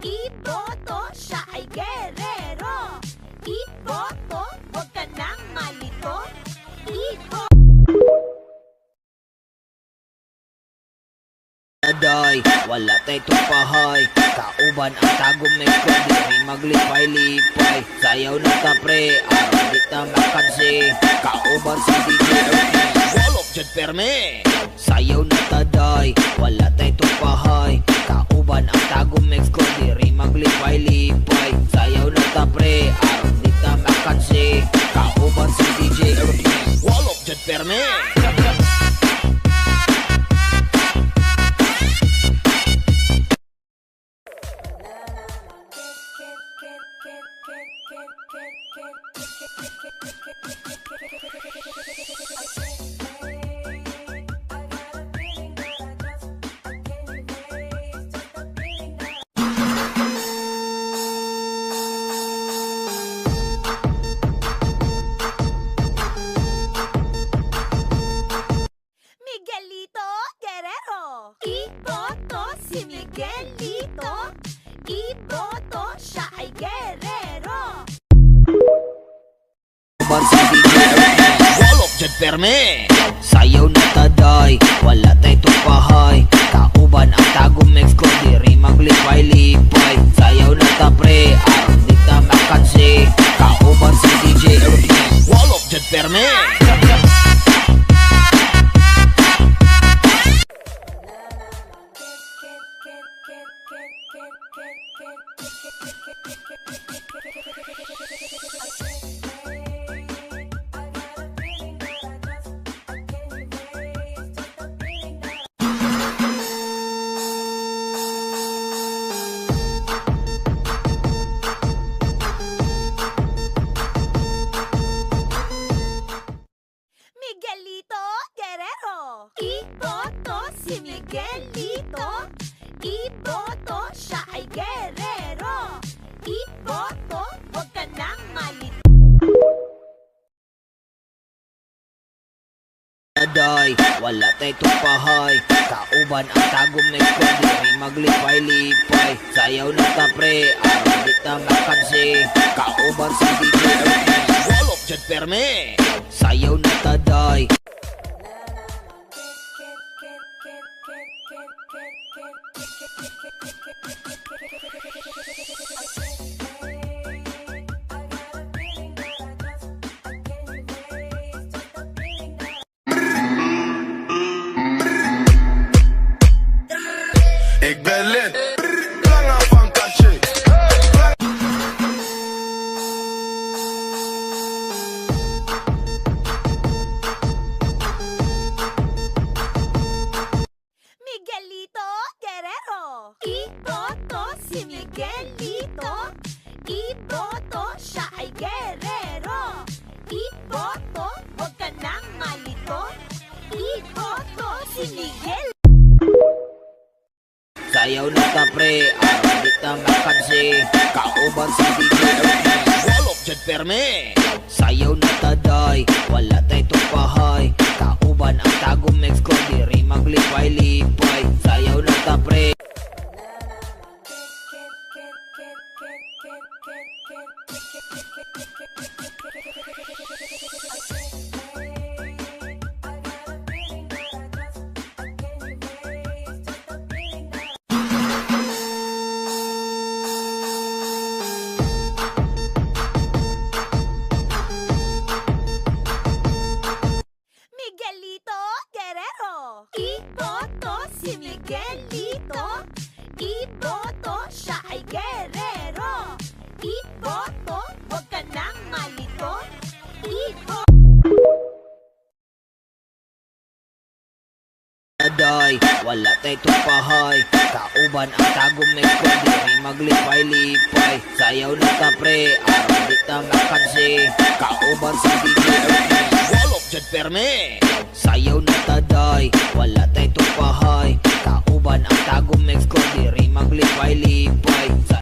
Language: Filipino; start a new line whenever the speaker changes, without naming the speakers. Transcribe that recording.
Iboto, siya ay gerero. Iboto, huwag ka nang malito. Iboto.
Day, wala tay tupahay. Kauban ang tagom na kundi may maglipay-lipay. Sayaw na ta pre, araw di ta makansi. Kauban si DJ Ernie, walop dyan perme. Sayaw na ta day, wala tay tupahay. Kauban ang tagom na kundi may maglipay-lipay. Sayaw na ta pre, araw di ta makansi. Kauban si DJ Ernie, walop dyan perme.
Miguelito Guerrero. Iboto si Miguelito. Iboto, siya ay gerero.
Kauban si DJ Ernie, walop dyan perme. Sayaw na taday, wala tay tupahay. Kauban ang tagom mix ko, diri maglipay-lipay. Sayaw na ta pre, araw di ta makansi. Kauban si DJ Ernie, walop dyan perme.
Miguelito Guerrero. Iboto si Miguelito. Iboto, siya ay gerero. Iboto, huwag ka nang malito.
Day, wala tay tupahay. Kauban ang tagom na kundi may maglipay-lipay. Sayaw na ta pre, araw di ta makansi. Kauban si DJ Ernie, walop dyan perme. Sayaw na ta day.
Ik ben lid, langer van Caché.
Miguelito Guerrero. Iboto si Miguelito. Iboto, siya ay gerero. Iboto, huwag ka nang malito. Iboto si Miguel.
Sayaw na ta pre, araw di ta makansi. Kauban si DJ Ernie, walop dyan perme. Sayaw na ta day, wala tay tupahay. Kauban ang tagom mix ko, diri maglipay-lipay. Sayaw na ta pre.
Miguelito Guerrero. Iboto si Miguelito. Iboto, siya ay gerero. Iboto, huwag ka nang malito. Iboto.
Day, wala tay tupahay. Kauban ang tagom na kundi may maglipay-lipay. Sayaw na ta pre, araw di ta makansi. Kauban si DJ Ernie, walop dyan perme. Sayaw na ta day, wala tay tupahay. Kauban ang tagom mix ko, diri maglipay-lipay.